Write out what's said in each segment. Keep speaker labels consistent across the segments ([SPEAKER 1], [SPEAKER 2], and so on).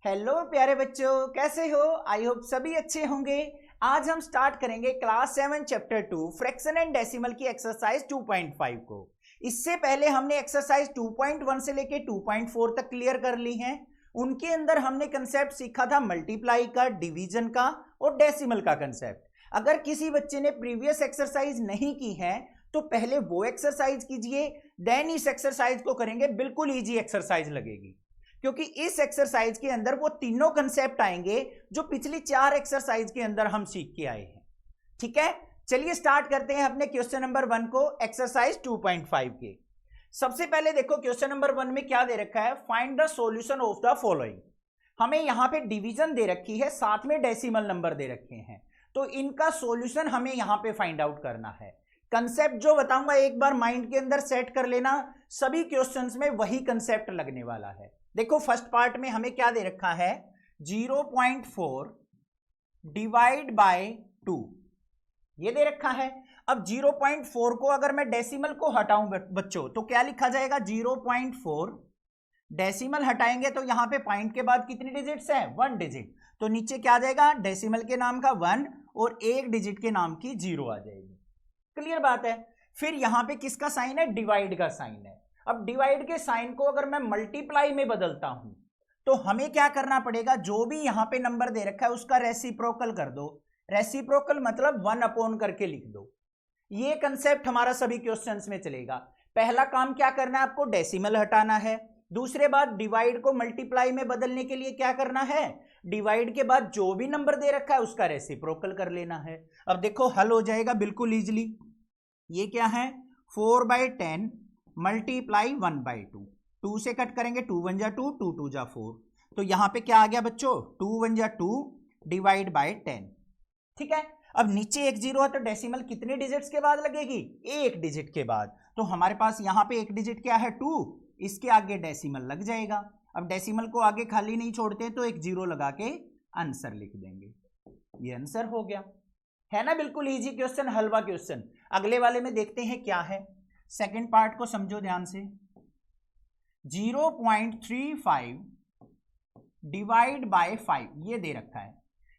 [SPEAKER 1] Hello प्यारे बच्चों, कैसे हो? आई होप सभी अच्छे होंगे। आज हम स्टार्ट करेंगे class 7 chapter 2 fraction and decimal की एक्सरसाइज 2.5 को। इससे पहले हमने एक्सरसाइज 2.1 से लेके 2.4 तक क्लियर कर ली हैं। उनके अंदर हमने कंसेप्ट सीखा था मल्टीप्लाई का, डिवीजन का और डेसिमल का कंसेप्ट। अगर किसी बच्चे ने प्रीवियस एक्सरसाइज नहीं की है तो पहले वो एक्सरसाइज कीजिए, देन इस एक्सरसाइज को करेंगे। बिल्कुल ईजी एक्सरसाइज लगेगी क्योंकि इस एक्सरसाइज के अंदर वो तीनों कंसेप्ट आएंगे जो पिछली 4 एक्सरसाइज के अंदर हम सीख के आए हैं। ठीक है, चलिए स्टार्ट करते हैं अपने क्वेश्चन नंबर 1 को एक्सरसाइज 2.5 के। सबसे पहले देखो क्वेश्चन नंबर 1 में क्या दे रखा है, find the solution of the following. हमें यहां पे डिवीजन दे रखी है, साथ में डेसिमल नंबर दे रखे हैं, तो इनका सॉल्यूशन हमें यहां पे फाइंड आउट करना है। कंसेप्ट जो बताऊंगा एक बार माइंड के अंदर सेट कर लेना, सभी क्वेश्चंस में वही कंसेप्ट लगने वाला है। देखो फर्स्ट पार्ट में हमें क्या दे रखा है, 0.4 डिवाइड बाय 2 ये दे रखा है। अब 0.4 को अगर मैं डेसिमल को हटाऊं बच्चों तो क्या लिखा जाएगा, 0.4 डेसिमल हटाएंगे तो यहां पे पॉइंट के बाद कितनी डिजिट्स है, 1 डिजिट, तो नीचे क्या आ जाएगा, डेसिमल के नाम का 1 और एक डिजिट के नाम की 0 आ जाएगी। क्लियर बात है। फिर यहां पे किसका साइन है, डिवाइड का साइन है। अब डिवाइड के साइन को अगर मैं मल्टीप्लाई में बदलता हूं तो हमें क्या करना पड़ेगा, जो भी यहां पे नंबर दे रखा है उसका रेसिप्रोकल कर दो। रेसिप्रोकल मतलब 1 अपॉन करके लिख दो। ये कंसेप्ट हमारा सभी क्वेश्चंस में चलेगा। पहला काम क्या करना है, आपको डेसिमल हटाना है। दूसरे बात, डिवाइड को मल्टीप्लाई में बदलने के लिए क्या करना है, डिवाइड के बाद जो भी नंबर दे रखा है उसका रेसिप्रोकल कर लेना है। अब देखो हल हो जाएगा बिल्कुल इजिली। ये क्या है, 4/10 मल्टीप्लाई 1/2, 2 से कट करेंगे, 2 1 जा 2, 2 2 जा 4, तो यहां पे क्या आ गया बच्चों, 2 1 जा 2 डिवाइड बाय 10। ठीक है, अब नीचे एक 0 है तो डेसिमल कितने डिजिट्स के बाद लगेगी, एक डिजिट के बाद, तो हमारे पास यहां पे एक डिजिट क्या है 2, इसके आगे डेसिमल लग जाएगा। अब डेसिमल को आगे खाली नहीं छोड़ते तो एक 0 लगा के आंसर लिख देंगे। ये आंसर हो गया, है ना। बिल्कुल इजी क्वेश्चन, हलवा क्वेश्चन। अगले वाले में देखते हैं क्या है। सेकंड पार्ट को समझो ध्यान से, 0.35 डिवाइड बाय 5 ये दे रखा है।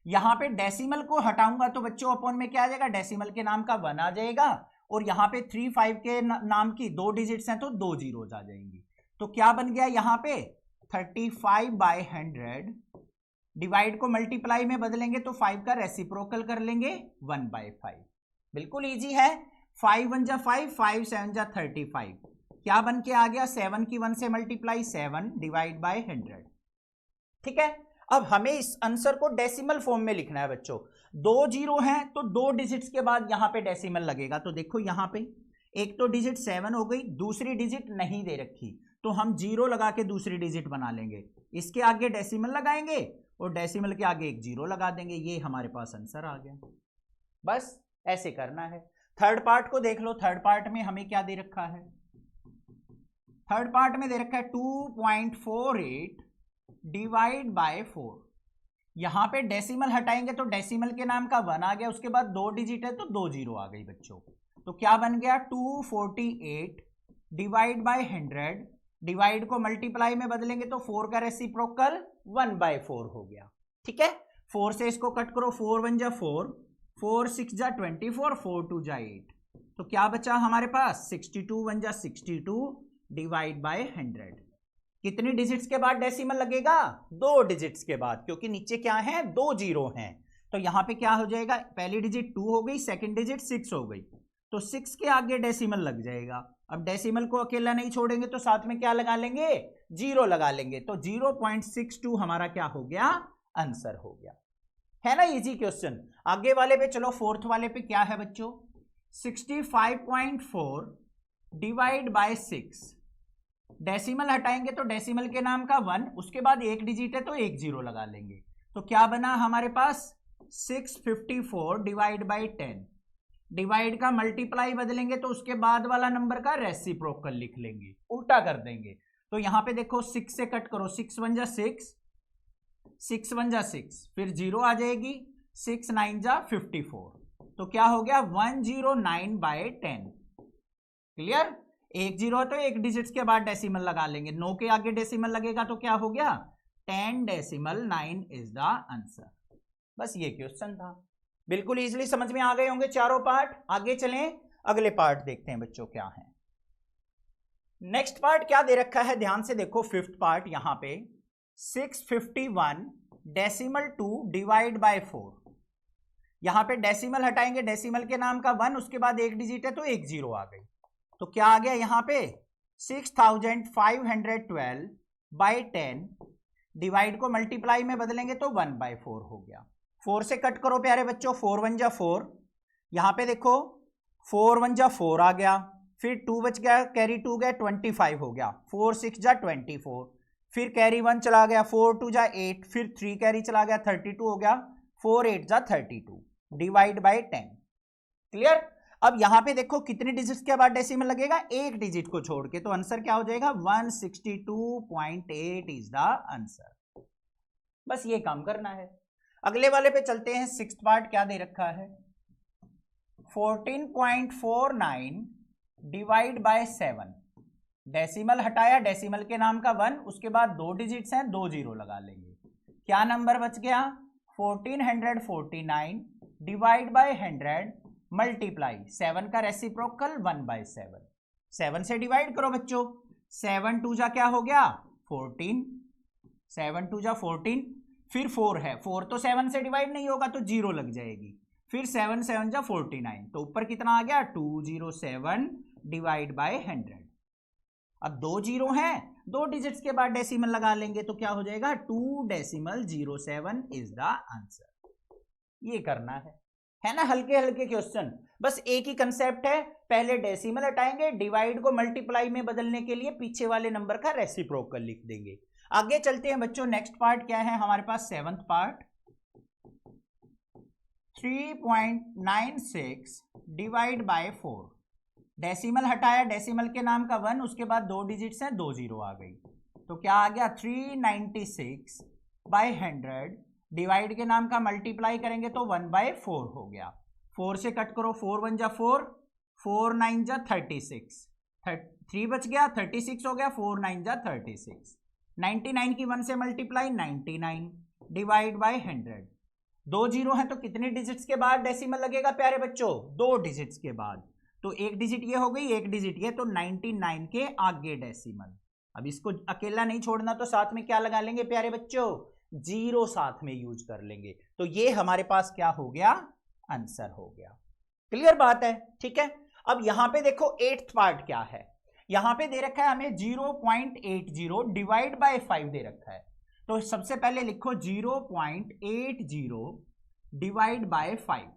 [SPEAKER 1] यहां पे डेसिमल को हटाऊंगा तो बच्चों अपॉन में क्या आ जाएगा, डेसिमल के नाम का 1 आ जाएगा और यहां पे 35 के नाम की 2 डिजिट्स हैं तो 2 जीरोज आ जाएंगी। तो क्या बन गया यहां पे 35/100, डिवाइड को मल्टीप्लाई में बदलेंगे तो 5 का रेसिप्रोकल कर लेंगे 1/5। बिल्कुल इजी है। 5 1 जा 5, 5 7 जा 35, क्या बन के आ गया, 7 की 1 से मल्टीप्लाई 7 डिवाइड बाय 100। ठीक है, अब हमें इस आंसर को डेसिमल फॉर्म में लिखना है बच्चों। 2 जीरो हैं तो 2 डिजिट्स के बाद यहां पे डेसिमल लगेगा, तो देखो यहां पे एक तो डिजिट 7 हो गई, दूसरी डिजिट नहीं दे रखी तो हम 0 लगा के दूसरी डिजिट बना लेंगे, इसके आगे डेसिमल लगाएंगे और डेसिमल के आगे एक 0 लगा देंगे। ये हमारे पास आंसर आ गया। बस ऐसे करना है। थर्ड पार्ट को देख लो, थर्ड पार्ट में हमें क्या दे रखा है, थर्ड पार्ट में दे रखा है 2.48 डिवाइड बाय 4। यहां पे डेसिमल हटाएंगे तो डेसिमल के नाम का 1 आ गया, उसके बाद 2 डिजिट है तो 2 0 आ गई बच्चों। तो क्या बन गया, 248 डिवाइड बाय 100, डिवाइड को मल्टीप्लाई में बदलेंगे तो 4 का रेसिप्रोकल 1/4 हो गया। ठीक है, 4 से इसको कट करो, 4 1 जा 4, 4 6 जा 24, 4 2 जा 8, तो क्या बचा हमारे पास 62 1 जा 62 डिवाइड बाय 100। कितनी डिजिट्स के बाद डेसिमल लगेगा, 2 डिजिट्स के बाद, क्योंकि नीचे क्या है, 2 जीरो हैं, तो यहां पे क्या हो जाएगा, पहली डिजिट 2 हो गई, सेकंड डिजिट 6 हो गई, तो 6 के आगे डेसिमल लग जाएगा। अब डेसिमल को अकेला नहीं छोड़ेंगे तो साथ में क्या लगा लेंगे, 0 लगा लेंगे, तो 0.62 हमारा क्या हो गया, आंसर हो गया। है ना इजी क्वेश्चन। आगे वाले पे चलो, फोर्थ वाले पे क्या है बच्चों, 65.4 डिवाइड बाय 6, डेसिमल हटाएंगे तो डेसिमल के नाम का 1, उसके बाद एक डिजिट है तो एक 0 लगा लेंगे, तो क्या बना हमारे पास 654 डिवाइड बाय 10, डिवाइड का मल्टीप्लाई बदलेंगे तो उसके बाद वाला नंबर का रेसिप्रोकल लिख लेंगे, उल्टा कर देंगे। तो यहां पे देखो 6 से कट करो, 6 1 जा 6, 6 1 जा 6, फिर 0 आ जाएगी, 6 9 जा 54, तो क्या हो गया 109/10। क्लियर, एक 0 तो एक डिजिट्स के बाद डेसिमल लगा लेंगे, 9 के आगे डेसिमल लगेगा तो क्या हो गया 10.9 इज द आंसर। बस ये क्वेश्चन था, बिल्कुल इजीली समझ में आ गए होंगे चारों पार्ट। आगे चलें, अगले पार्ट देखते हैं बच्चों क्या है। नेक्स्ट पार्ट क्या दे रखा है, ध्यान से देखो। फिफ्थ पार्ट यहां पे 651.2 डिवाइड बाय 4। यहां पे डेसिमल हटाएंगे, डेसिमल के नाम का 1, उसके बाद एक डिजिट है तो एक जीरो आ गई। तो क्या आ गया यहां पे 6512 बाई 10, डिवाइड को मल्टीप्लाई में बदलेंगे तो 1/4 हो गया। 4 से कट करो प्यारे बच्चों, 4 1 जा 4, यहां पे देखो 4 1 जा 4 आ गया, फिर 2 बच गया, कैरी 2 गया, 25 हो गया, 4 6 जा 24, फिर कैरी 1 चला गया, 4 2 जा 8, फिर 3 कैरी चला गया, 32 हो गया, 4 8 जा 32, डिवाइड बाय 10। क्लियर। अब यहां पे देखो कितने डिजिट्स के बाद डेसिमल लगेगा, एक डिजिट को छोड़ के, तो आंसर क्या हो जाएगा 162.8 इज द आंसर। बस ये काम करना है। अगले वाले पे चलते हैं। सिक्स्थ पार्ट क्या दे रखा है, 14.49 डिवाइड बाय 7। डेसिमल हटाया, डेसिमल के नाम का 1, उसके बाद दो डिजिट्स हैं, 2 जीरो लगा लेंगे। क्या नंबर बच गया 1449 डिवाइड बाय 100 मल्टीप्लाई 7 का रेसिप्रोकल 1/7। 7 से डिवाइड करो बच्चों, 7 2 जा क्या हो गया 14, 7 2 जा 14, फिर 4 है, 4 तो 7 से डिवाइड नहीं होगा तो जीरो लग जाएगी, फिर 7 7 जा 49, तो ऊपर कितना आ गया 207 डिवाइड बाय 100। अब 2 जीरो हैं, 2 डिजिट्स के बाद डेसिमल लगा लेंगे तो क्या हो जाएगा 2.07 इज द आंसर। ये करना है ना, हल्के हल्के क्वेश्चन, बस एक ही कंसेप्ट है। पहले डेसिमल हटाएंगे, डिवाइड को मल्टीप्लाई में बदलने के लिए पीछे वाले नंबर का रेसिप्रोकल लिख देंगे। आगे चलते हैं बच्चों, नेक्स्ट पार्ट क्या है हमारे पास, seventh part 3.96 divide by 4। Decimal हटाया, डेसिमल के नाम का 1, उसके बाद 2 डिजिट्स हैं, 2 जीरो आ गई, तो क्या आ गया 396 बाय 100, डिवाइड के नाम का मल्टीप्लाई करेंगे तो 1/4 हो गया। 4 से कट करो, 4 1 जा 4, 4 9 जा 36, 3 बच गया, 36 हो गया, 4 9 जा 36, 99 की 1 से मल्टीप्लाई 99 डिवाइड बाय 100। 2 जीरो है तो कितने डिजिट्स के बाद डेसिमल लगेगा प्यारे बच्चों, 2 डिजिट्स के बाद, तो एक डिजिट ये हो गई, एक डिजिट ये, तो 99 के आगे डेसिमल। अब इसको अकेला नहीं छोड़ना तो साथ में क्या लगा लेंगे प्यारे बच्चों, जीरो साथ में यूज कर लेंगे, तो ये हमारे पास क्या हो गया आंसर हो गया। क्लियर बात है, ठीक है। अब यहां पे देखो एट्थ पार्ट क्या है, यहां पे दे रखा है हमें 0.80 डिवाइड बाय 5 दे रखा है, तो सबसे पहले लिखो 0.80 डिवाइड बाय 5।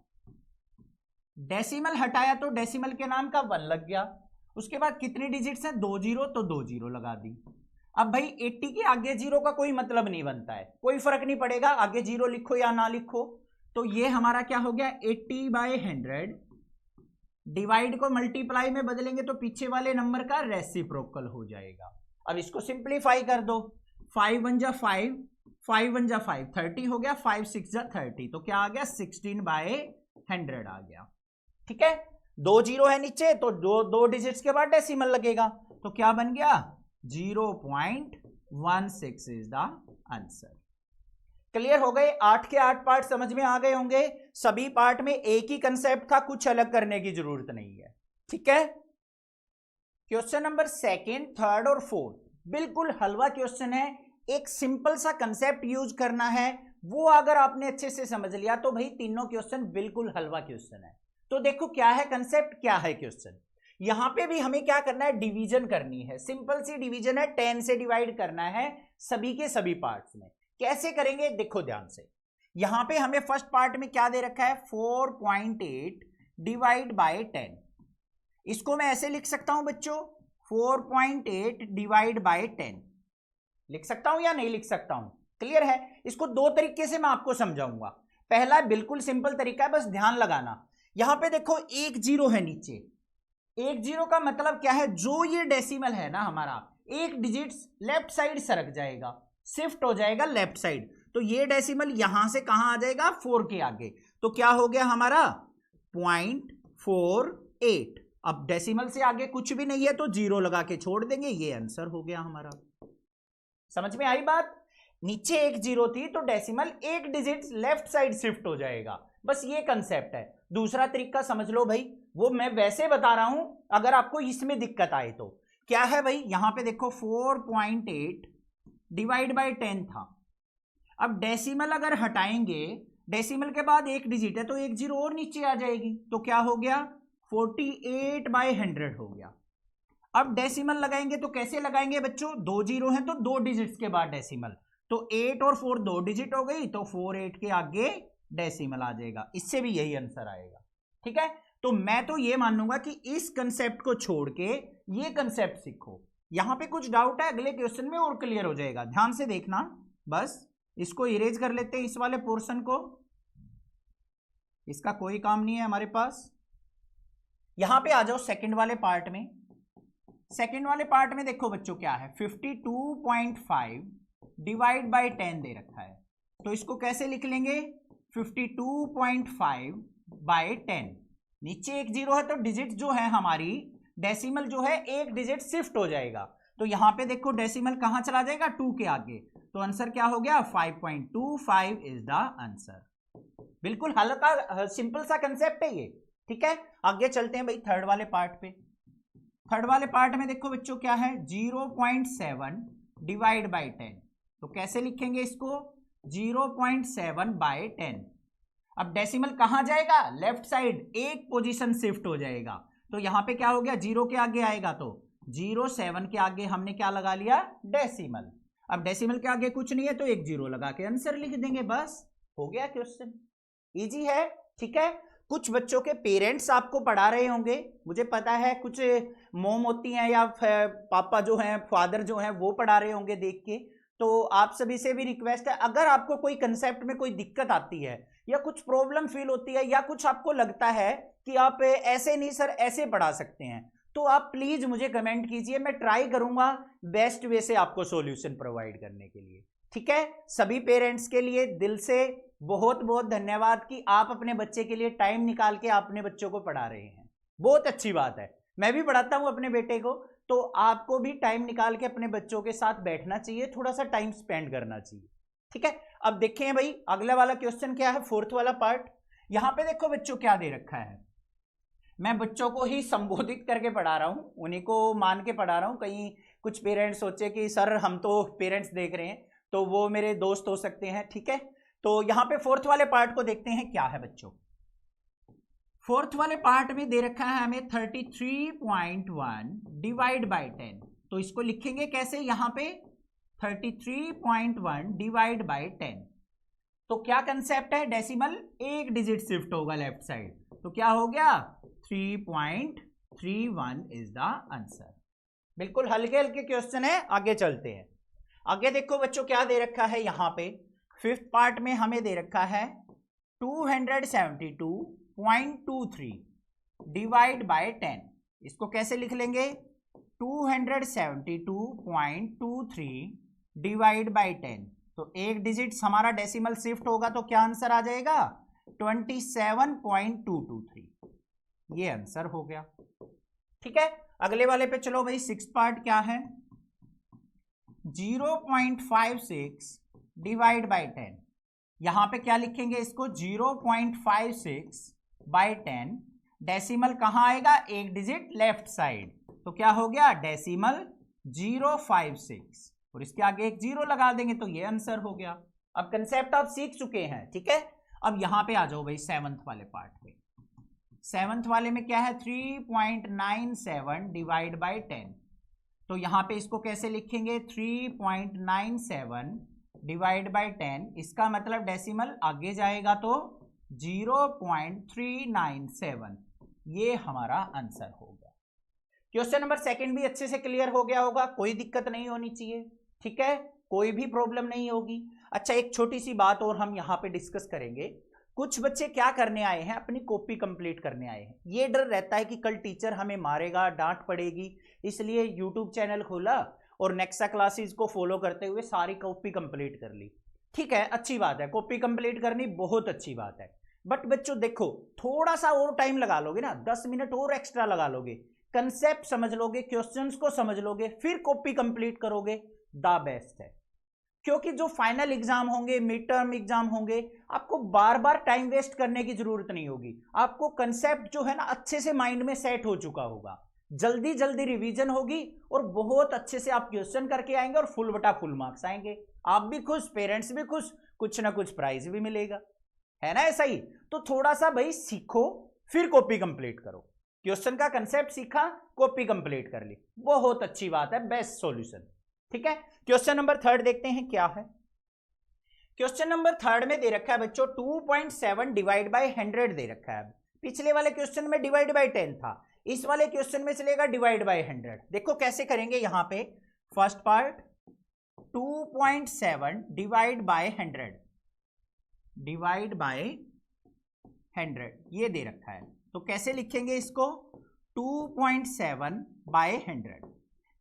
[SPEAKER 1] डेसिमल हटाया तो डेसिमल के नाम का 1 लग गया, उसके बाद कितने डिजिट्स हैं, 2 जीरो, तो 2 जीरो लगा दी। अब भाई 80 के आगे जीरो का कोई मतलब नहीं बनता है, कोई फर्क नहीं पड़ेगा आगे जीरो लिखो या ना लिखो, तो ये हमारा क्या हो गया 80/100, डिवाइड को मल्टीप्लाई में बदलेंगे तो पीछे वाले नंबर का रेसिप्रोकल हो जाएगा। अब इसको सिंप्लीफाई कर दो, 5 1 जा 5, 5 1 जा 5, 30 हो गया, 5 6 जा 30, तो क्या आ गया 16/100 आ गया। ठीक है, 2 जीरो है नीचे तो दो डिजिट्स के बाद डेसिमल लगेगा, तो क्या बन गया 0.16 इज द आंसर। क्लियर हो गए, 8 के 8 पार्ट समझ में आ गए होंगे। सभी पार्ट में एक ही कंसेप्ट था, कुछ अलग करने की जरूरत नहीं है। ठीक है, क्वेश्चन नंबर सेकंड, थर्ड और फोर्थ बिल्कुल हलवा क्वेश्चन है। एक सिंपल सा कंसेप्ट यूज करना है, वो अगर आपने अच्छे से समझ लिया तो भाई तीनों क्वेश्चन बिल्कुल हलवा क्वेश्चन है। तो देखो क्या है कंसेप्ट, क्या है क्वेश्चन। यहां पे भी हमें क्या करना है, डिवीजन करनी है, सिंपल सी डिवीजन है, 10 से डिवाइड करना है सभी के सभी पार्ट्स में। कैसे करेंगे देखो ध्यान से, यहां पे हमें फर्स्ट पार्ट में क्या दे रखा है 4.8 डिवाइड बाय 10। इसको मैं ऐसे लिख सकता हूं बच्चों 4.8 डिवाइड बाय 10 लिख सकता हूं या नहीं लिख सकता हूं, क्लियर है। इसको दो तरीके से मैं आपको समझाऊंगा। पहला बिल्कुल सिंपल तरीका है, बस ध्यान लगाना। यहां पे देखो एक जीरो है नीचे, एक जीरो का मतलब क्या है, जो ये डेसिमल है ना हमारा, एक डिजिट लेफ्ट साइड सरक जाएगा, शिफ्ट हो जाएगा लेफ्ट साइड, तो ये डेसिमल यहां से कहां आ जाएगा 4 के आगे, तो क्या हो गया हमारा 0.48। अब डेसिमल से आगे कुछ भी नहीं है तो जीरो लगा के छोड़ देंगे, ये आंसर हो गया हमारा। समझ में आई बात। नीचे एक जीरो थी तो डेसिमल एक डिजिट लेफ्ट साइड शिफ्ट हो जाएगा, बस ये कंसेप्ट है। दूसरा तरीका समझ लो भाई, वो मैं वैसे बता रहा हूं, अगर आपको इसमें दिक्कत आए तो क्या है भाई, यहां पे देखो 4.8 डिवाइड बाय 10 था। अब डेसिमल अगर हटाएंगे, डेसिमल के बाद एक डिजिट है तो एक जीरो और नीचे आ जाएगी, तो क्या हो गया 48/100 हो गया। अब डेसिमल लगाएंगे तो कैसे लगाएंगे बच्चों, दो जीरो हैं तो दो डिजिट्स के बाद डेसिमल, तो 8 और 4 दो डिजिट हो गई, तो 48 के आगे डेसिमल आ जाएगा, इससे भी यही आंसर आएगा। ठीक है, तो मैं तो ये मानूंगा कि इस कंसेप्ट को छोड़ के ये कंसेप्ट सीखो। यहां पे कुछ डाउट है, अगले क्वेश्चन में और क्लियर हो जाएगा, ध्यान से देखना। बस इसको इरेज कर लेते हैं, इस वाले पोर्शन को, इसका कोई काम नहीं है हमारे पास। यहां पे आ जाओ सेकंड वाले पार्ट में। सेकंड वाले पार्ट में देखो बच्चों क्या है, 52.5 डिवाइड बाय 10 दे रखा है, तो इसको कैसे लिख लेंगे, 52.5 बाय 10, नीचे एक जीरो है तो डिजिट जो है हमारी डेसिमल जो है एक डिजिट शिफ्ट हो जाएगा, तो यहां पे देखो डेसिमल कहां चला जाएगा 2 के आगे, तो आंसर क्या हो गया 5.25 इज द आंसर। बिल्कुल हल्का सिंपल सा कंसेप्ट है ये। ठीक है, आगे चलते हैं भाई थर्ड वाले पार्ट पे। थर्ड वाले पार्ट में देखो बच्चों क्या है, 0.7 डिवाइड बाय 10, तो कैसे लिखेंगे इसको, 0.7 बाय 10। अब डेसिमल कहां जाएगा, लेफ्ट साइड एक पोजीशन शिफ्ट हो जाएगा, तो यहां पे क्या हो गया, जीरो के आगे आएगा तो 0.7 के आगे हमने क्या लगा लिया, डेसिमल। अब डेसिमल के आगे कुछ नहीं है तो एक जीरो लगा के आंसर लिख देंगे, बस हो गया क्वेश्चन, इजी है। ठीक है, कुछ बच्चों के पेरेंट्स आपको पढ़ा रहे होंगे, मुझे पता है, कुछ मोम होती हैं या पापा जो हैं, फादर जो हैं, वो पढ़ा रहे होंगे देख के, तो आप सभी से भी रिक्वेस्ट है, अगर आपको कोई कंसेप्ट में कोई दिक्कत आती है या कुछ प्रॉब्लम फील होती है या कुछ आपको लगता है कि आप ऐसे नहीं सर ऐसे पढ़ा सकते हैं, तो आप प्लीज मुझे कमेंट कीजिए, मैं ट्राई करूंगा बेस्ट वे से आपको सॉल्यूशन प्रोवाइड करने के लिए। ठीक है, सभी पेरेंट्स के लिए दिल से बहुत बहुत धन्यवाद कि आप अपने बच्चे के लिए टाइम निकाल के अपने बच्चों को पढ़ा रहे हैं, बहुत अच्छी बात है। मैं भी पढ़ाता हूं अपने बेटे को, तो आपको भी टाइम निकाल के अपने बच्चों के साथ बैठना चाहिए, थोड़ा सा टाइम स्पेंड करना चाहिए। ठीक है, अब देखें भाई अगला वाला क्वेश्चन क्या है, फोर्थ वाला पार्ट। यहां पे देखो बच्चों क्या दे रखा है, मैं बच्चों को ही संबोधित करके पढ़ा रहा हूं, उन्हीं को मान के पढ़ा रहा हूं, कहीं कुछ पेरेंट्स सोचे कि सर हम तो पेरेंट्स देख रहे हैं, तो वो मेरे दोस्त हो सकते हैं। ठीक है, तो यहां पे फोर्थ वाले पार्ट को देखते हैं क्या है बच्चों। फोर्थ वाले पार्ट में दे रखा है हमें 33.1 डिवाइड बाय 10, तो इसको लिखेंगे कैसे, यहां पे 33.1 डिवाइड बाय 10, तो क्या कंसेप्ट है, डेसिमल एक डिजिट शिफ्ट होगा लेफ्ट साइड, तो क्या हो गया 3.31 इज द आंसर। बिल्कुल हल्के हल्के क्वेश्चन है, आगे चलते हैं। आगे देखो बच्चों क्या दे रखा है, यहां पे फिफ्थ पार्ट में हमें दे रखा है 272.23 डिवाइड बाय 10, इसको कैसे लिख लेंगे, 272.23 डिवाइड बाय 10, तो एक डिजिट हमारा डेसिमल शिफ्ट होगा तो क्या आंसर आ जाएगा 27.223, ये आंसर हो गया। ठीक है, अगले वाले पे चलो भाई, सिक्स पार्ट क्या है, 0.56 डिवाइड बाय 10, यहां पे क्या लिखेंगे इसको, 0.56 बाय 10, डेसिमल कहां आएगा, एक डिजिट लेफ्ट साइड, तो क्या हो गया डेसिमल 0.56, और इसके आगे एक जीरो लगा देंगे तो ये आंसर हो गया। अब कंसेप्ट आप सीख चुके हैं। ठीक है, अब यहां पे आ जाओ भाई सेवंथ वाले पार्ट पे। सेवंथ वाले में क्या है, 3.97 डिवाइड बाय 10, तो यहां पे इसको कैसे लिखेंगे, 3.97 डिवाइड बाय 10, इसका मतलब डेसिमल आगे जाएगा तो 0.397, ये हमारा आंसर हो गया। क्वेश्चन नंबर सेकंड भी अच्छे से क्लियर हो गया होगा, कोई दिक्कत नहीं होनी चाहिए। ठीक है, कोई भी प्रॉब्लम नहीं होगी। अच्छा, एक छोटी सी बात और हम यहां पे डिस्कस करेंगे, कुछ बच्चे क्या करने आए हैं, अपनी कॉपी कंप्लीट करने आए हैं, ये डर रहता है कि कल टीचर हमें मारेगा, डांट पड़ेगी, इसलिए यूट्यूब चैनल खोला और नेक्सा क्लासेस को फॉलो करते हुए सारी कॉपी कंप्लीट कर ली। ठीक है, अच्छी बात है, कॉपी कंप्लीट करनी बहुत अच्छी बात है, बट बच्चों देखो थोड़ा सा और टाइम लगा लोगे ना, 10 मिनट और एक्स्ट्रा लगा लोगे, कंसेप्ट समझ लोगे, क्वेश्चंस को समझ लोगे, फिर कॉपी कंप्लीट करोगे, द बेस्ट है। क्योंकि जो फाइनल एग्जाम होंगे, मिड टर्म एग्जाम होंगे, आपको बार बार टाइम वेस्ट करने की जरूरत नहीं होगी। आपको कंसेप्ट जो है ना अच्छे से माइंड में सेट हो चुका होगा, जल्दी जल्दी रिवीजन होगी और बहुत अच्छे से आप क्वेश्चन करके आएंगे और फुल बटा फुल मार्क्स आएंगे। आप भी खुश, पेरेंट्स भी खुश, कुछ ना कुछ प्राइज भी मिलेगा, है ना ऐसा ही। तो थोड़ा सा भाई सीखो, फिर कॉपी कंप्लीट करो। क्वेश्चन का कंसेप्ट सीखा, कॉपी कंप्लीट कर ली, बहुत अच्छी बात है, बेस्ट सॉल्यूशन। ठीक है, क्वेश्चन नंबर 3 देखते हैं क्या है। क्वेश्चन नंबर 3 में दे रखा है बच्चों 2.7 डिवाइड बाय 100 दे रखा है। पिछले वाले क्वेश्चन में डिवाइड बाय 10 था, इस वाले क्वेश्चन में चलेगा डिवाइड बाय 100। देखो कैसे करेंगे, यहां पे first part 2.7 divide by 100, divide by 100 ये दे रखा है। तो कैसे लिखेंगे इसको, 2.7 बाय 100।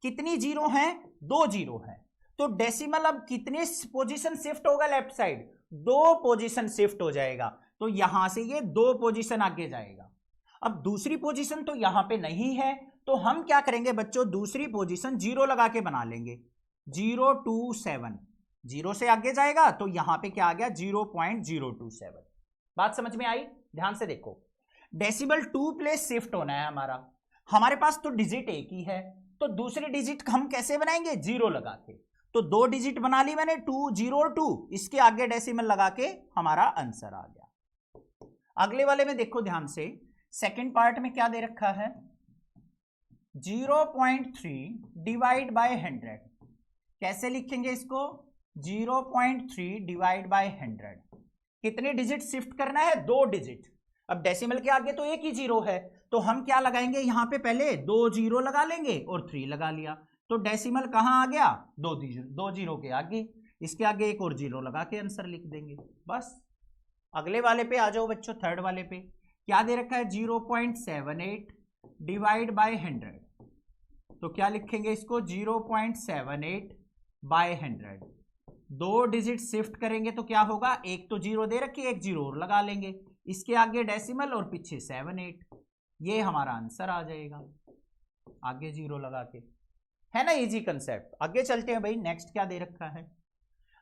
[SPEAKER 1] कितनी जीरो है, 2 जीरो है। तो डेसिमल अब कितने पोजीशन शिफ्ट होगा लेफ्ट साइड, 2 पोजीशन शिफ्ट हो जाएगा। तो यहां से ये 2 पोजीशन आगे जाएगा। अब दूसरी पोजीशन तो यहां पे नहीं है, तो हम क्या करेंगे बच्चों, दूसरी पोजीशन 0 लगा के बना लेंगे। 027 जीरो से आगे जाएगा, तो यहां पे क्या आ गया, 0.027। बात समझ में आई, ध्यान से देखो। डेसिमल 2 प्लेस शिफ्ट होना है हमारे पास तो डिजिट एक ही है, तो दूसरी डिजिट हम कैसे बनाएंगे, 0 लगा के। तो 2 डिजिट बना ली मैंने, 2 0 और 2, इसके आगे डेसिमल लगा के हमारा आंसर आ गया। अगले वाले में देखो ध्यान से, सेकंड पार्ट में क्या दे रखा है, 0.3 डिवाइड बाय 100। कैसे लिखेंगे इसको, 0.3 डिवाइड बाय 100। कितने डिजिट शिफ्ट करना है, 2 डिजिट। अब डेसिमल के आगे तो एक ही 0 है, तो हम क्या लगाएंगे, यहां पे पहले 2 0 लगा लेंगे और 3 लगा लिया। तो डेसिमल कहां आ गया, 2 जीरो के आगे, इसके आगे एक और 0 लगा के आंसर लिख देंगे, बस। अगले वाले पे आ जाओ बच्चों, थर्ड वाले पे क्या दे रखा है, 0.78 डिवाइड बाय 100। तो क्या लिखेंगे इसको, 0.78 बाय 100। 2 डिजिट शिफ्ट करेंगे तो क्या होगा, एक तो 0 दे रखी है, एक 0 और लगा लेंगे, इसके आगे डेसिमल और पीछे 78, ये हमारा आंसर आ जाएगा, आगे 0 लगा के, है ना इजी कंसेप्ट। आगे चलते हैं भाई, नेक्स्ट क्या दे रखा है,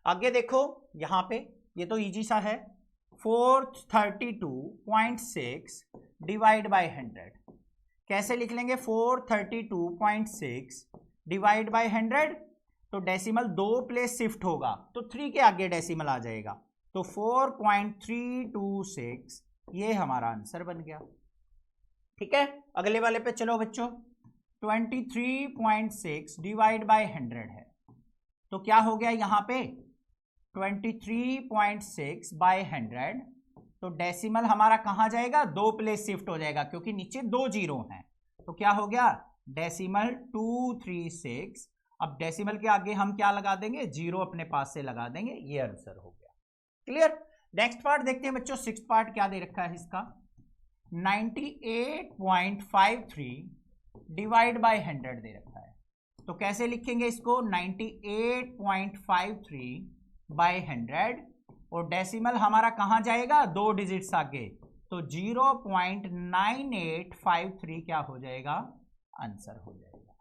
[SPEAKER 1] आगे देखो यहां पे, ये तो इजी सा है, 432.6 डिवाइड बाय 100। कैसे लिख लेंगे, 432.6 डिवाइड बाय 100। तो डेसिमल 2 प्लेस शिफ्ट होगा, तो 3 के आगे डेसिमल आ जाएगा, तो 4.326 ये हमारा आंसर बन गया। ठीक है, अगले वाले पे चलो बच्चों, 23.6 डिवाइड बाय 100 है, तो क्या हो गया यहां पे, 23.6 बाय 100। तो डेसिमल हमारा कहां जाएगा, 2 प्लेस शिफ्ट हो जाएगा, क्योंकि नीचे 2 जीरो हैं। तो क्या हो गया, डेसिमल 236। अब डेसिमल के आगे हम क्या लगा देंगे, 0 अपने पास से लगा देंगे, ये आंसर हो गया। क्लियर। नेक्स्ट पार्ट देखते हैं बच्चों, 6 पार्ट क्या दे रखा है इसका, 98.53 डिवाइड बाय 100 दे रखा है। तो कैसे लिखेंगे इसको, 98.53 बाय 100, और डेसिमल हमारा कहां जाएगा, 2 डिजिट्स आगे, तो 0.9853 क्या हो जाएगा, आंसर हो जाएगा।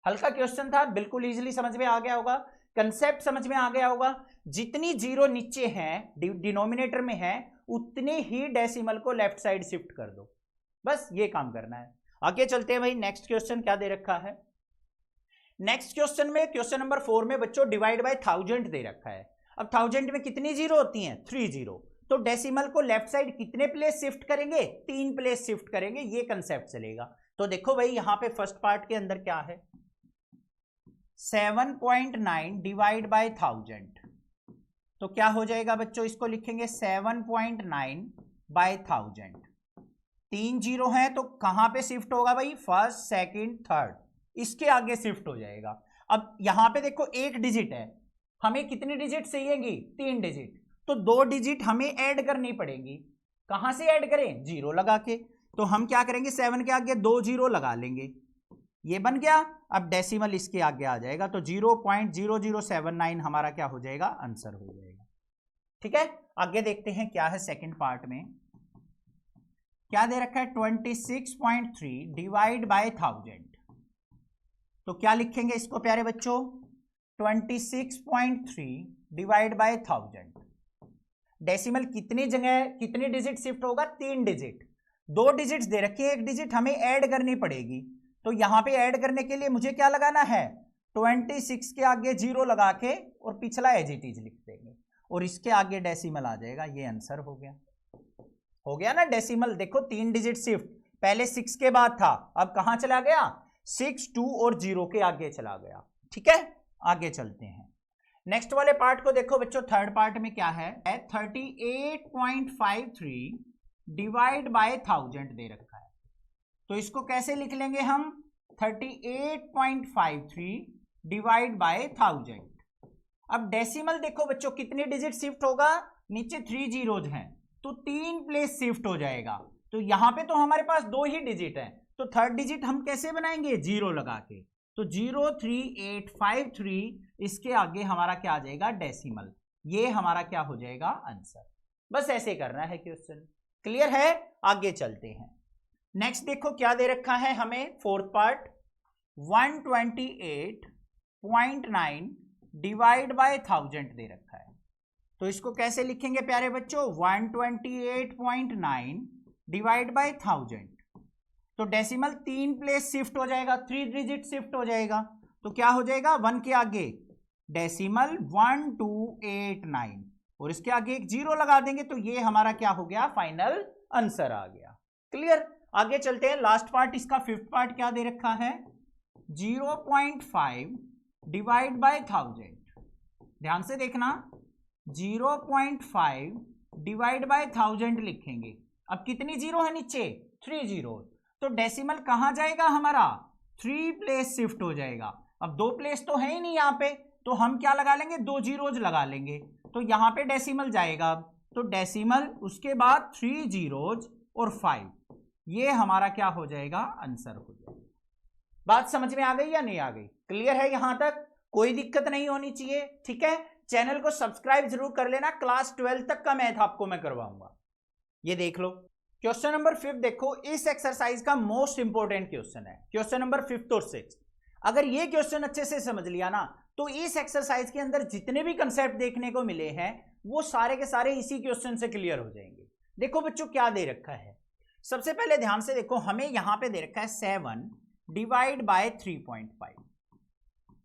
[SPEAKER 1] हल्का क्वेश्चन था, बिल्कुल इजीली समझ में आ गया होगा, कंसेप्ट समझ में आ गया होगा। जितनी जीरो नीचे हैं, डिनोमिनेटर में है, उतने ही डेसिमल को लेफ्ट साइड शिफ्ट कर दो, बस ये काम करना है। आगे चलते हैं भाई, नेक्स्ट क्वेश्चन क्या दे रखा है। नेक्स्ट क्वेश्चन में, क्वेश्चन नंबर 4 में बच्चों डिवाइड बाय 1000 दे रखा है। अब 1000 में कितनी जीरो होती हैं, 3 जीरो। तो डेसिमल को लेफ्ट साइड कितने प्लेस शिफ्ट करेंगे, 3 प्लेस शिफ्ट करेंगे, ये कंसेप्ट चलेगा। तो देखो भाई यहां पे फर्स्ट पार्ट के अंदर क्या है, 7.9 डिवाइड बाय 1000। तो क्या हो जाएगा बच्चों, इसको लिखेंगे 7.9 बाय 1000। 3 जीरो है, तो कहां पे शिफ्ट होगा भाई, फर्स्ट सेकंड थर्ड, इसके आगे शिफ्ट हो जाएगा। अब यहां पे देखो एक डिजिट है, हमें कितनी डिजिट चाहिएगी, 3 डिजिट, तो 2 डिजिट हमें ऐड करनी पड़ेगी। कहां से ऐड करें, 0 लगा के। तो हम क्या करेंगे, 7 के आगे 2 जीरो लगा लेंगे, ये बन गया। अब डेसिमल इसके आगे आ जाएगा, तो 0.0079 हमारा क्या हो जाएगा, आंसर हो जाएगा। ठीक है, आगे देखते हैं क्या है सेकंड पार्ट में, क्या दे रखा है, 26.3 डिवाइड बाय 1000। तो क्या लिखेंगे इसको प्यारे बच्चों, 26.3 डिवाइड बाय 1000। डेसिमल कितनी जगह कितनी डिजिट शिफ्ट होगा? 3 डिजिट। 2 डिजिट्स दे रखी है, 1 डिजिट हमें ऐड करनी पड़ेगी। तो यहां पे ऐड करने के लिए मुझे क्या लगाना है? 26 के आगे 0 लगा के और पिछला एज इट इज लिख देंगे और इसके आगे डेसिमल आ जाएगा। ये आंसर हो गया ना डेसिमल। देखो 3 डिजिट शिफ्ट, पहले 6 के बाद था, अब कहां चला गया? 6, 2 और 0 के आगे चला गया। ठीक है, आगे चलते हैं। नेक्स्ट वाले पार्ट को देखो बच्चों, थर्ड पार्ट में क्या है? 38.53 डिवाइड बाय 1000 दे रखा है। तो इसको कैसे लिख लेंगे हम? 38.53 डिवाइड बाय 1000। अब डेसिमल देखो बच्चों कितनी डिजिट शिफ्ट होगा? नीचे 3 जीरोज हैं तो 3 प्लेस शिफ्ट हो जाएगा। तो यहां पे तो हमारे पास 2 ही डिजिट है, तो थर्ड डिजिट हम कैसे बनाएंगे? 0 लगा के। तो 03853, इसके आगे हमारा क्या आ जाएगा? डेसिमल। ये हमारा क्या हो जाएगा? आंसर। बस ऐसे करना है क्वेश्चन। क्लियर है? आगे चलते हैं। नेक्स्ट देखो क्या दे रखा है हमें, फोर्थ पार्ट। 128.9 डिवाइड बाय 1000 दे रखा है। तो इसको कैसे लिखेंगे प्यारे बच्चों? 128.9 डिवाइड बाय 1000। तो डेसिमल 3 प्लेस शिफ्ट हो जाएगा, 3 डिजिट शिफ्ट हो जाएगा। तो क्या हो जाएगा? 1 के आगे डेसिमल 1289 और इसके आगे एक 0 लगा देंगे। तो ये हमारा क्या हो गया? फाइनल आंसर आ गया। क्लियर? आगे चलते हैं। लास्ट पार्ट इसका, फिफ्थ पार्ट क्या दे रखा है? 0.5 डिवाइड बाय 1000। ध्यान से देखना, 0.5 डिवाइड बाय 1000 लिखेंगे। अब कितनी 0 है नीचे? 3 जीरो। तो डेसिमल कहां जाएगा हमारा? 3 प्लेस शिफ्ट हो जाएगा। अब 2 प्लेस तो है ही नहीं यहां पे, तो हम क्या लगा लेंगे? 2 जीरोज लगा लेंगे। तो यहां पे डेसिमल जाएगा। तो डेसिमल, उसके बाद 3 जीरोज और 5, ये हमारा क्या हो जाएगा? आंसर हो जाएगा। बात समझ में आ गई या नहीं आ गई? क्लियर है? यहां तक कोई दिक्कत नहीं होनी चाहिए। ठीक है, चैनल को सब्सक्राइब जरूर कर लेना। क्लास 12 तक का मैथ आपको मैं करवाऊंगा। ये देख लो क्वेश्चन नंबर 5 देखो, इस एक्सरसाइज का मोस्ट इंपोर्टेंट क्वेश्चन है। क्वेश्चन नंबर 5 और 6, अगर ये क्वेश्चन अच्छे से समझ लिया ना, तो इस एक्सरसाइज के अंदर जितने भी कंसेप्ट देखने को मिले हैं वो सारे के सारे इसी क्वेश्चन से क्लियर हो जाएंगे। देखो बच्चों क्या दे रखा है, सबसे पहले ध्यान से देखो, हमें यहां पे दे रखा है 7 डिवाइड बाय 3.5।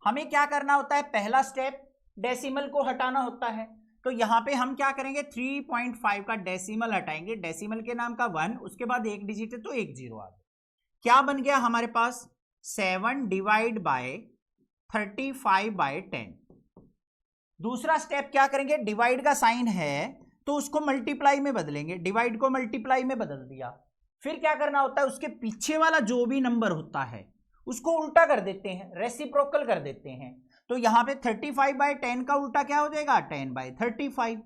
[SPEAKER 1] हमें क्या करना होता है? पहला स्टेप डेसिमल को हटाना होता है। तो यहां पे हम क्या करेंगे? 3.5 का डेसिमल हटाएंगे। डेसिमल के नाम का 1, उसके बाद एक डिजिट है तो एक 0 आ गया। क्या बन गया हमारे पास? 7 डिवाइड बाय 35/10। दूसरा स्टेप क्या करेंगे? डिवाइड का साइन है तो उसको मल्टीप्लाई में बदलेंगे। डिवाइड को मल्टीप्लाई में बदल दिया। फिर क्या करना होता है? उसके पीछे वाला जो भी नंबर होता है उसको उल्टा कर देते हैं, रेसिप्रोकल कर देते हैं। तो यहां पे 35/10 का उल्टा क्या हो जाएगा? 10/35।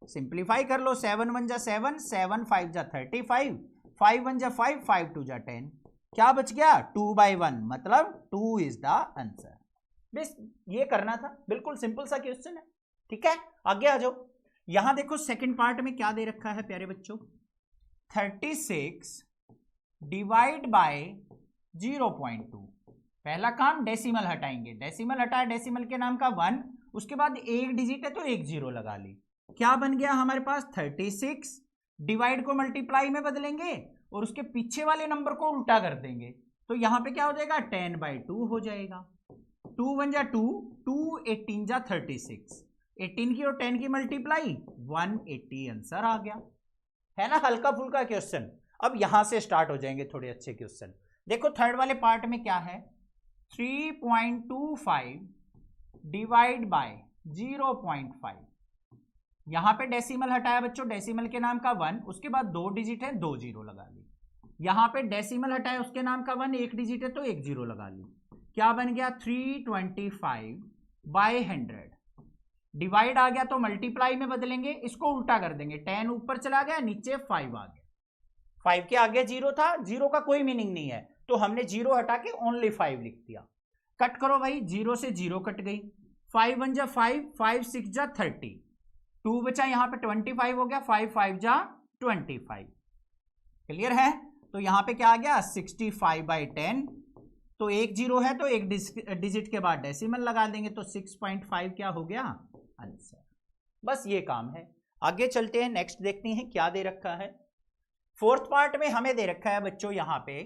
[SPEAKER 1] सिंप्लीफाई कर लो, 7 1 जा 7, 7 5 जा 35, 5 1 जा 5, 5 2 जा 10। क्या बच गया? 2/1, मतलब 2 इज द आंसर। बस ये करना था, बिल्कुल सिंपल सा क्वेश्चन है। ठीक है, आगे आ जाओ। यहां देखो सेकंड पार्ट में क्या दे रखा है प्यारे बच्चों? 36 डिवाइड बाय 0.2। पहला काम डेसिमल हटाएंगे। डेसिमल हटाया, डेसिमल के नाम का 1, उसके बाद एक डिजिट है तो एक 0 लगा ली। क्या बन गया हमारे पास? 36। डिवाइड को मल्टीप्लाई में बदलेंगे और उसके पीछे वाले नंबर को उल्टा कर देंगे। तो यहां पे क्या हो जाएगा? 10/2 हो जाएगा। 2 1 जा 2, 2 18 जा 36, 18 की और 10 की मल्टीप्लाई 180, आंसर आ गया। है ना हल्का फुल्का क्वेश्चन। अब यहां से स्टार्ट हो जाएंगे थोड़े अच्छे क्वेश्चन। देखो थर्ड वाले पार्ट में क्या है? 3.25 डिवाइड बाय 0.5। यहां पे डेसिमल हटाया बच्चों, डेसिमल के नाम का 1, उसके बाद 2 डिजिट है 2 0 लगा ली। यहां पे डेसिमल हटाया, उसके नाम का 1, एक डिजिट है तो एक 0 लगा ली। क्या बन गया? 325/100। डिवाइड आ गया तो मल्टीप्लाई में बदलेंगे, इसको उल्टा कर देंगे। 10 ऊपर चला गया, नीचे 5 आ गया। 5 के आगे 0 था, 0 का कोई मीनिंग नहीं है तो हमने 0 हटा के ओनली 5 लिख दिया। कट करो भाई, 0 से 0 कट गई। 5 1 जा 5, 5 6 जा 30, 2 बचा, यहां पे 25 हो गया। 5 5 जा 25। क्लियर है? तो यहां पे क्या आ गया? 65/10 तो एक जीरो है तो एक डिजिट के बाद डेसिमल लगा देंगे, तो 6.5 क्या हो गया आंसर। बस ये काम है। आगे चलते हैं, नेक्स्ट देखते हैं क्या दे रखा है। फोर्थ पार्ट में हमें दे रखा है बच्चों यहाँ पे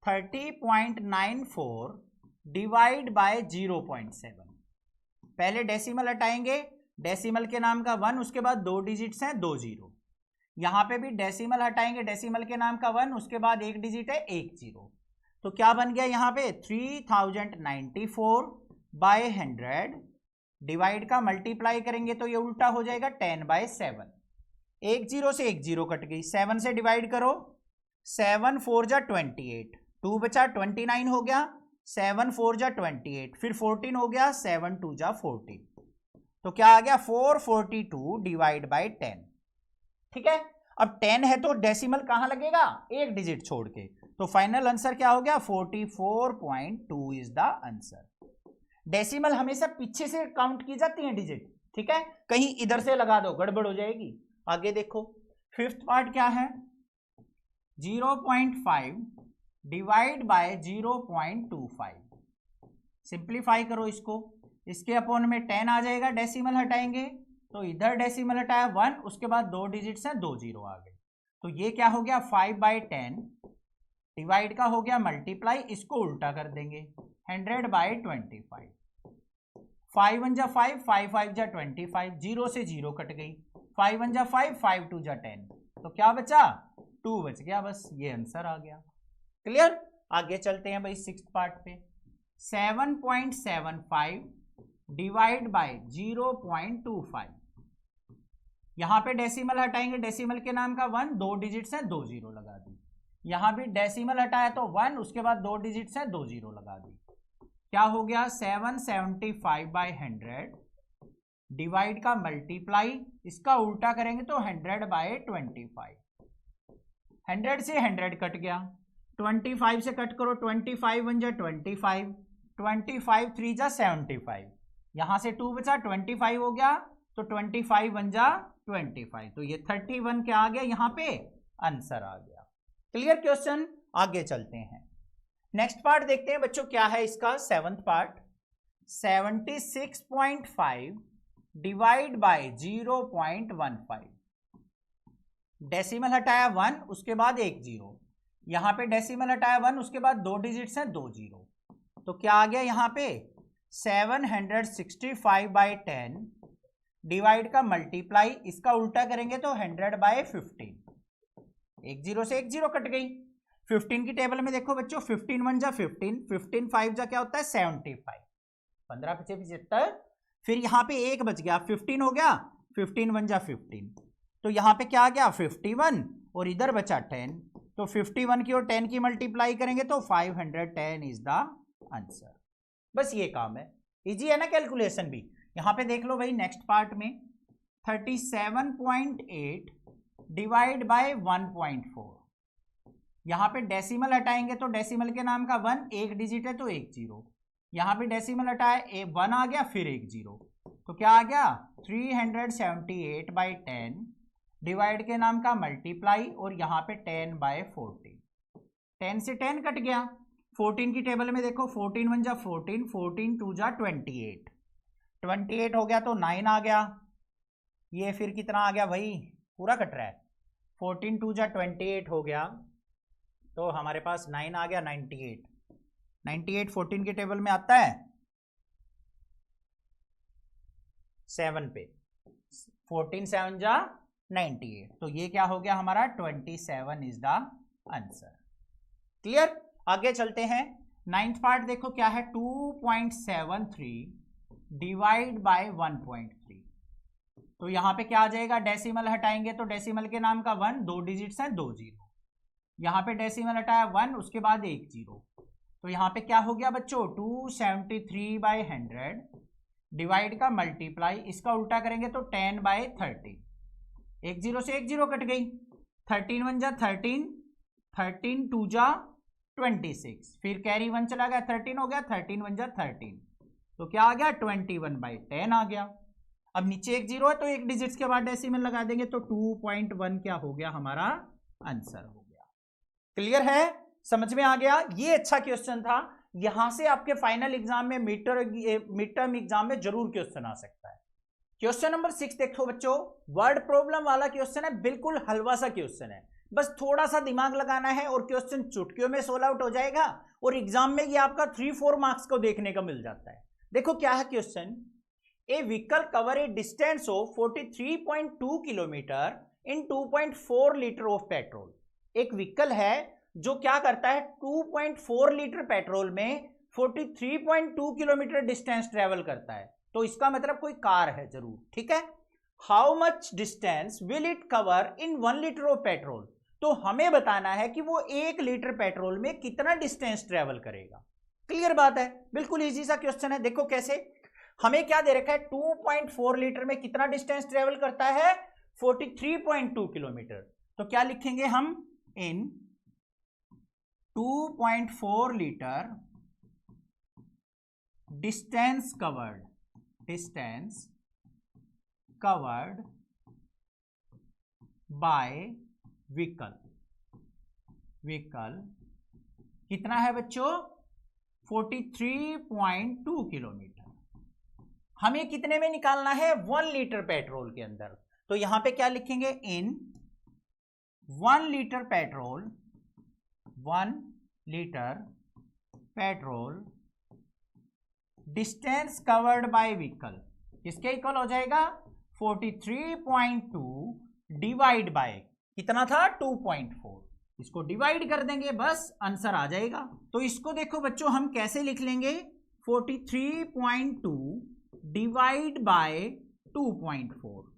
[SPEAKER 1] 30.94 डिवाइड बाय 0.7। पहले डेसिमल हटाएंगे, डेसिमल के नाम का 1, उसके बाद 2 डिजिट्स हैं 2 जीरो। यहां पे भी डेसिमल हटाएंगे, डेसिमल के नाम का 1, उसके बाद एक डिजिट है 1 जीरो। तो क्या बन गया यहाँ पे 3094 बाय 100 डिवाइड का मल्टीप्लाई करेंगे तो ये उल्टा हो जाएगा 10/7। एक जीरो से एक जीरो कट गई, 7 से डिवाइड करो, 7 4 जा 28, 2 बचा 29 हो गया, 7 4 जा 28, फिर 14 हो गया, 7 2 जा 14, तो क्या आ गया 442 डिवाइड बाई 10। ठीक है, अब 10 है तो डेसिमल कहां लगेगा, एक डिजिट छोड़ के, तो फाइनल आंसर क्या हो गया 44.2 इज द आंसर। डेसिमल हमेशा पीछे से काउंट की जाती है डिजिट, ठीक है, कहीं इधर से लगा दो गड़बड़ हो जाएगी। आगे देखो फिफ्थ पार्ट क्या है, 0.5 डिवाइड बाय 0.25। सिंप्लीफाई करो इसको, इसके अपॉन में 10 आ जाएगा, डेसिमल हटाएंगे तो इधर डेसिमल हटाया 1, उसके बाद 2 डिजिट्स हैं 2 जीरो आ गए, तो ये क्या हो गया 5/10 डिवाइड का हो गया मल्टीप्लाई, इसको उल्टा कर देंगे 100/25। 5 1 जा 5, 5 5 जा 25, 0 से 0 कट गई, 5 1 जा 5, 5 2 जा 10, तो क्या बचा 2 बच गया, बस ये आंसर आ गया। क्लियर। आगे चलते हैं भाई सिक्स्थ पार्ट पे, 7.75 डिवाइड बाय 0.25। यहां पे डेसिमल हटाएंगे, डेसिमल के नाम का 1, 2 डिजिट्स हैं 2 जीरो लगा दी, यहां भी डेसिमल हटाया तो 1, उसके बाद 2 डिजिट्स हैं 2 जीरो लगा दी, क्या हो गया 775/100 डिवाइड का मल्टीप्लाई, इसका उल्टा करेंगे तो 100/25। 100 से 100 कट गया, 25 से कट करो, 25 1 जा 25, 25 3 जा 75, यहां से 2 बचा 25 हो गया, तो 25 1 जा 25, तो ये 31 क्या आ गया यहाँ पे आंसर आ गया। Clear question. आगे चलते हैं, नेक्स्ट पार्ट देखते हैं बच्चों क्या है इसका, seventh part, 76.5 divide by 0.15। Decimal हटाया 1, उसके बाद एक जीरो, यहां पे डेसिमल हटाया 1, उसके बाद 2 डिजिट्स हैं 2 जीरो, तो क्या आ गया यहां पे 765/10 डिवाइड का मल्टीप्लाई, इसका उल्टा करेंगे तो 100/15। एक जीरो से एक जीरो कट गई, 15 की टेबल में देखो बच्चों, 15 1 जा 15, 15 5 जा क्या होता है 75, 15 पीछे 75, फिर यहां पे एक बच गया 15 हो गया, 15 1 जा 15, तो यहां पे क्या आ गया 51 और इधर बचा 10, तो 51 की और 10 की मल्टीप्लाई करेंगे तो 510 इज द आंसर। बस ये काम है, इजी है ना कैलकुलेशन भी। यहां पे देख लो भाई नेक्स्ट पार्ट में 37.8 डिवाइड बाय 1.4। यहां पे डेसिमल हटाएंगे तो डेसिमल के नाम का 1, एक डिजिट है तो एक जीरो, यहां पे डेसिमल हटाया 1 आ गया, फिर एक जीरो, तो क्या आ गया 378/10 डिवाइड के नाम का मल्टीप्लाई, और यहां पे 10/14, 10 से 10 कट गया, 14 की टेबल में देखो, 14 1 जा 14, 14 2 जा 28, 28 हो गया तो 9 आ गया, ये फिर कितना आ गया भाई पूरा कट रहा है, 14 2 जा 28 हो गया, तो हमारे पास 9 आ गया 98, 98 14 की टेबल में आता है 7 पे, 14 7 जा 98, तो ये क्या हो गया हमारा 27 इज द आंसर। क्लियर। आगे चलते हैं, नाइन्थ पार्ट देखो क्या है, 2.73 डिवाइड बाय 1.3। तो यहां पे क्या आ जाएगा, डेसिमल हटाएंगे तो डेसिमल के नाम का 1, 2 डिजिट्स हैं 2 जीरो, यहां पे डेसिमल हटाया 1, उसके बाद एक जीरो, तो यहां पे क्या हो गया बच्चों 273/100 डिवाइड का मल्टीप्लाई, इसका उल्टा करेंगे तो 10/30, एक जीरो से एक जीरो कट गई, 13 1 जा 13, 13 2 जा 26, फिर कैरी 1 चला गया 13 हो गया, 13 1 जा 13, तो क्या आ गया 21/10 आ गया। अब नीचे एक जीरो है तो एक डिजिट्स के बाद डेसिमल लगा देंगे तो 2.1 क्या हो गया हमारा आंसर हो गया। क्लियर है, समझ में आ गया। ये अच्छा क्वेश्चन था, यहां से आपके फाइनल एग्जाम में मिड टर्म एग्जाम में जरूर क्वेश्चन आ सकता है। क्वेश्चन नंबर 6 देखो बच्चों, वर्ड प्रॉब्लम वाला क्वेश्चन है, बिल्कुल हलवा सा क्वेश्चन है, बस थोड़ा सा दिमाग लगाना है और क्वेश्चन चुटकियों में सोल्व आउट हो जाएगा और एग्जाम में ये आपका 3-4 मार्क्स को देखने का मिल जाता है। देखो क्या है question, A vehicle cover A distance of 43.2 kilometre in 2.4 litre of petrol. एक व्हीकल है जो क्या करता है 2.4 लीटर पेट्रोल में 43.2 किलोमीटर डिस्टेंस ट्रेवल करता है, तो इसका मतलब कोई कार है जरूर, ठीक है। How much distance will it cover in 1 litre of petrol, तो हमें बताना है कि वो 1 लीटर पेट्रोल में कितना डिस्टेंस ट्रेवल करेगा। क्लियर बात है, बिल्कुल इजी सा क्वेश्चन है। देखो कैसे, हमें क्या दे रखा है 2.4 लीटर में कितना डिस्टेंस ट्रेवल करता है 43.2 किलोमीटर, तो क्या लिखेंगे हम, इन 2.4 litre distance covered by vehicle कितना है बच्चों 43.2 किलोमीटर। हमें कितने में निकालना है 1 लीटर पेट्रोल के अंदर, तो यहां पे क्या लिखेंगे, इन 1 litre petrol distance covered by vehicle किसके इक्वल हो जाएगा 43.2 डिवाइड बाय कितना था 2.4, इसको डिवाइड कर देंगे बस आंसर आ जाएगा। तो इसको देखो बच्चों हम कैसे लिख लेंगे 43.2 डिवाइड बाय 2.4।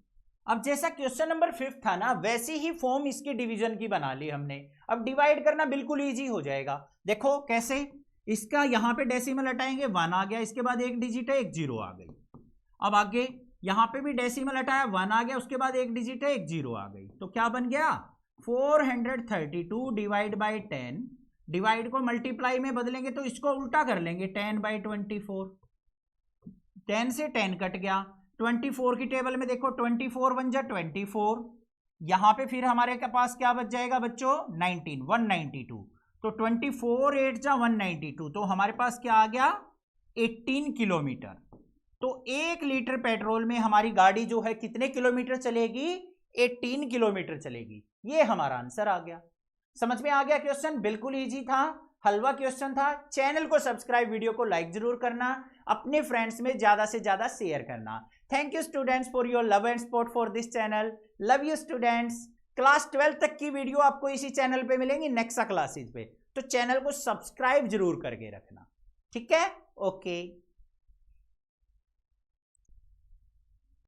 [SPEAKER 1] अब जैसा क्वेश्चन नंबर 5 था ना, वैसी ही फॉर्म इसकी डिवीजन की बना ली हमने। अब डिवाइड करना बिल्कुल इजी हो जाएगा। देखो कैसे, इसका यहां पे डेसिमल हटाएंगे 1 आ गया, इसके बाद एक डिजिट है 1 0 आ गई। अब आगे यहां पे भी डेसिमल हटाया 1 आ गया, उसके बाद एक डिजिट है 1 0 आ गई, तो क्या बन गया 432 डिवाइड बाई 10। डिवाइड को मल्टीप्लाई में बदलेंगे तो इसको उल्टा कर लेंगे 10/24, 10 से 10 कट गया, 24 की टेबल में देखो 24 बन जा 24, यहां पे फिर हमारे के पास क्या बच जाएगा बच्चों 19 192, तो 24 8 जा 192, तो हमारे पास क्या आ गया 18 किलोमीटर। तो 1 लीटर पेट्रोल में हमारी गाड़ी जो है कितने किलोमीटर चलेगी 18 किलोमीटर चलेगी। ये हमारा आंसर आ गया। समझ में आ गया क्वेश्चन, बिल्कुल इजी था, हलवा क्वेश्चन था। चैनल को सब्सक्राइब, वीडियो को लाइक जरूर करना, अपने फ्रेंड्स में ज्यादा से ज्यादा शेयर करना। Thank you students for your love and support for this channel. Love you students. Class 12 तक की वीडियो आपको इसी चैनल पे मिलेंगी नेक्सा क्लासेस पे, तो चैनल को सब्सक्राइब जरूर करके रखना, ठीक है। ओके।